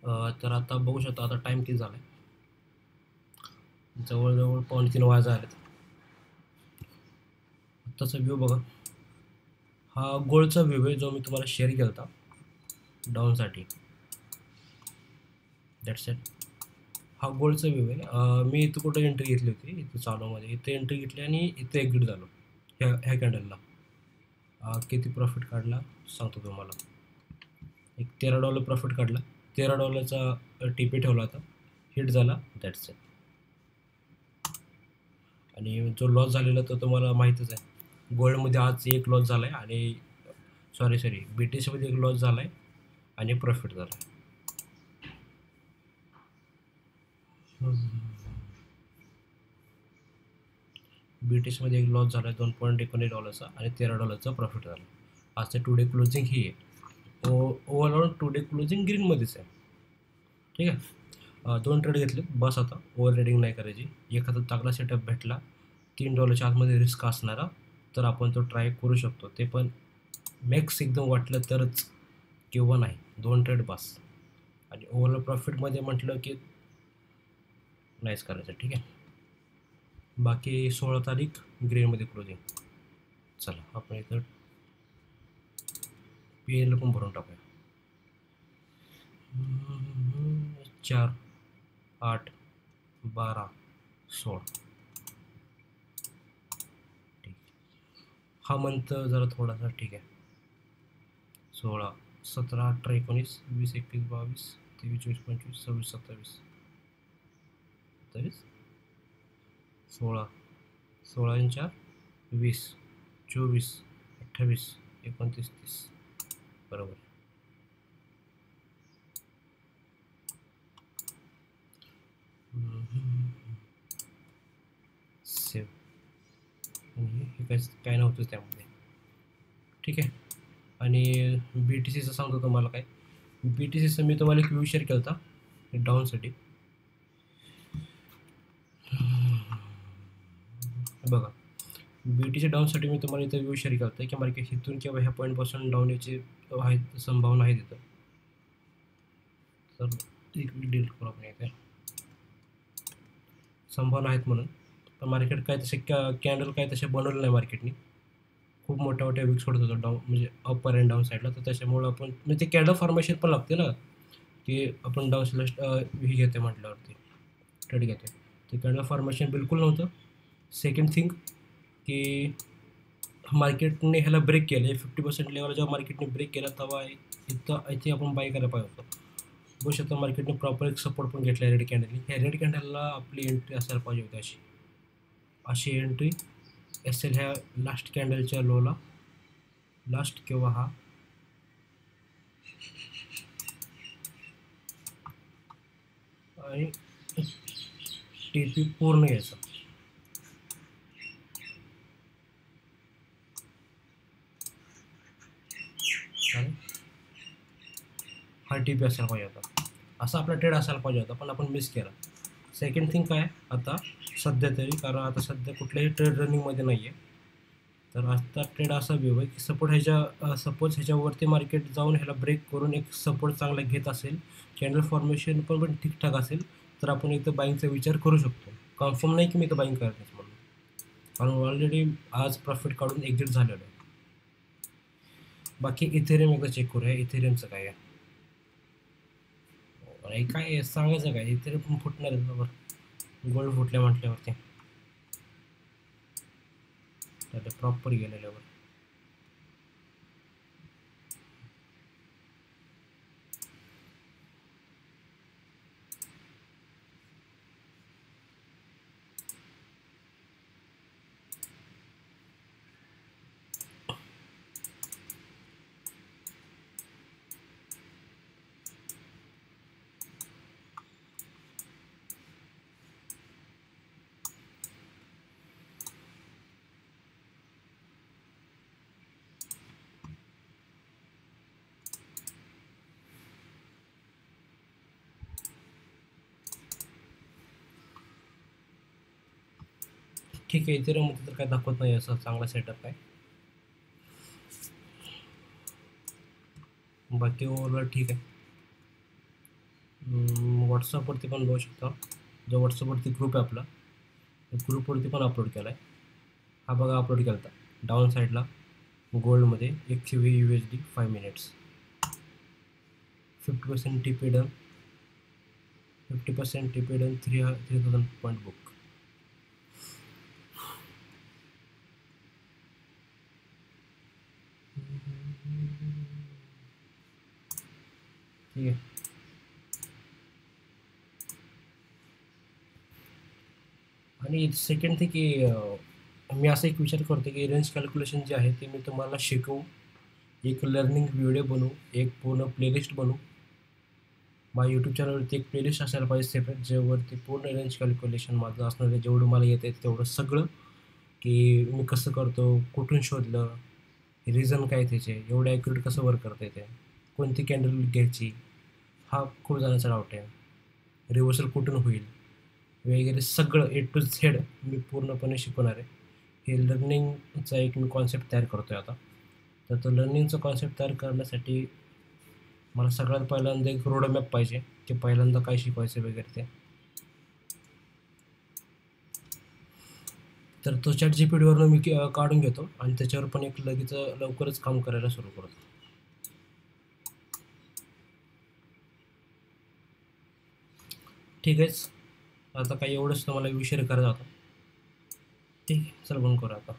तर आता बघू शकतो, आता टाईम किती झाला आहे. जवळजवळ 2:45 वाजता आलेत. आत्ताचा व्ह्यू बघा. हा गोल्डचा व्ह्यू आहे जो मी तुम्हाला शेअर केला होता डाऊनसाठी. That's it. हा गोल्डचा व्ह्यू आहे. मी इथं कुठं एंट्री घेतली होती, इथं चालूमध्ये इथे एंट्री घेतली आणि इथे एक्झिट झालो ह्या कॅन्डलला. किती प्रॉफिट काढला सांगतो तुम्हाला. एक $13 प्रॉफिट काढला. $13चा टीपी ठेवला होता, हिट झाला, दॅट्स इट. आणि जो लॉस झालेला तो तुम्हाला माहीतच आहे. गोल्डमध्ये आज एक लॉस झाला आहे आणि सॉरी BTCमध्ये एक लॉस झाला आहे आणि प्रॉफिट झाला आहे. BTCमध्ये एक लॉस झाला आहे $2.19 आणि $13चा प्रॉफिट झाला. आजचं टुडे क्लोजिंग ही आहे. ओव्हरऑल टुडे क्लोजिंग ग्रीनमध्येच आहे. ठीक आहे. 2 ट्रेड घेतले बस. आता ओव्हर ट्रेडिंग नाही करायची. एखादा चांगला सेटअप भेटला $3च्या आतमध्ये रिस्क असणारा तर आपण तो ट्राय करू शकतो. ते पण मॅक्स एकदम वाटलं तरच, किंवा नाही. 2 ट्रेड बस. आणि ओव्हरऑल प्रॉफिटमध्ये म्हटलं की नाहीच करायचं. ठीक आहे. बाकी 16 तारीख ग्रीनमध्ये क्लोजिंग. चला आपण इथं PL पण भरून टाकूया. 4, 8, 12, 16. ठीक. हा मंथ जरा थोडासा ठीक आहे. 16, 17, 18, 19, 20, 21, 22, 23, 24, 25, 26, 27, 27, 16, 16 आणि 4, 20, 24, 28, 29, 30. बरोबर. सेव. हे काय नव्हतंच त्यामध्ये. ठीक आहे. आणि BTCचं सांगतो तुम्हाला काय. BTCचं मी तुम्हाला एक व्ह्यू शेअर केला होता डाऊनसाठी. बघा, BTC डाऊनसाठी मी तुम्हाला इथं व्ह्यू शेअर केला होता की मार्केट इथून किंवा ह्या पॉईंटपासून डाऊन याची संभावना आहे तिथं. तर एक डिलीट करू आपण इथे. संभावना आहेत म्हणून. पण मार्केट काय तसे कॅन्डल काय तसे बनवलं नाही मार्केटनी. खूप मोठ्या मोठ्या विक्स सोडत होतं डाऊन, म्हणजे अपर अँड डाऊन साईडला. तर त्याच्यामुळं आपण म्हणजे ते कॅन्डल फॉर्मेशन पण लागते ना, की आपण डाऊन साईडला हे घेते म्हटल्यावरती ट्रेड घेते. ते कॅन्डल फॉर्मेशन बिलकुल नव्हतं. सेकंड थिंग की मार्केटने ह्याला ब्रेक केलं. 50% लेवल जेव्हा मार्केटने ब्रेक केला तेव्हा इथे आपण बाय करायला पाहिजे होतं. बघू शकता मार्केटने प्रॉपर एक सपोर्ट पण घेतला रेड कॅन्डलनी. ह्या रेड कॅन्डलला आपली एंट्री असायला पाहिजे होती. अशी एंट्री असेल ह्या लास्ट कॅन्डलच्या लोला, लास्ट किंवा हा आणि TP पूर्ण यायचा. हा TP असायला पाहिजे होता. असा आपला ट्रेड असायला पाहिजे होता, पण आपण मिस केला. सेकंड थिंग काय आता सध्या तरी, कारण आता सध्या कुठल्याही ट्रेड रनिंगमध्ये नाही आहे. तर आता ट्रेड असा व्यू आहे की सपोज ह्याच्यावरती मार्केट जाऊन ह्याला ब्रेक करून एक सपोर्ट चांगला घेत असेल, कॅन्डल फॉर्मेशन पण ठीकठाक असेल, तर आपण इथं बाईंगचा विचार करू शकतो. कन्फर्म नाही की मी इथं बाईंग करत नाही म्हणून, कारण ऑलरेडी आज प्रॉफिट काढून एक्झिट झालेलं आहे. बाकी इथेरियम एकदा चेक करूया. इथेरियमचं काय आहे, काय सांगायचं काय. इथेरियम पण फुटणार आहे बरोबर, गोल्ड फुटल्या म्हटल्यावरती. त्याला प्रॉपर गेलेल्यावर ठीक आहे. इथेरियममध्ये तर काय दाखवत नाही असं चांगला सेटअप आहे. बाकी ओव्हरऑल ठीक आहे. व्हॉट्सअपवरती पण बघू शकता. जो व्हॉट्सअपवरती ग्रुप आहे आपला, ग्रुपवरती पण अपलोड केला आहे. हा बघा अपलोड केला होता. डाऊन साईडला गोल्डमध्ये 120 USD 5 minutes, 50% TP done, 50% TP done, 3000 point book. ठीक आहे. आणि सेकंड थिंग की मी असा एक विचार करतो की रेंज कॅल्क्युलेशन जे आहे ते मी तुम्हाला शिकवू, एक लर्निंग व्हिडिओ बनवू, एक पूर्ण प्लेलिस्ट बनवू. माझ्या यूट्यूब चॅनलवरती एक प्लेलिस्ट असायला पाहिजे सेपरेट, ज्यावरती पूर्ण रेंज कॅल्क्युलेशन माझं असणार आहे. जेवढं मला येतं आहे तेवढं सगळं, की मी कसं करतो, कुठून शोधलं, रिझन काय त्याचे, एवढं ॲक्युरेट कसं वर्क करता येते, कोणती कॅन्डल घ्यायची, हा खूप जणांचा डाऊट आहे. रिव्हर्सल कुठून होईल वगैरे सगळं A to Z मी पूर्णपणे शिकवणार आहे. हे लर्निंगचा एक मी कॉन्सेप्ट तयार करतो आहे आता. तर तो लर्निंगचा कॉन्सेप्ट तयार करण्यासाठी मला सगळ्यात पहिल्यांदा एक रोडमॅप पाहिजे, की पहिल्यांदा काय शिकवायचं वगैरे ते. तर तो ChatGPTवरून मी काढून घेतो आणि त्याच्यावर पण एक लगेच लवकरच काम करायला सुरू करतो. ठीक आहेच. आता काही एवढंच तुम्हाला विषय करायचा होता. ठीक आहे, चल बंद करू आता.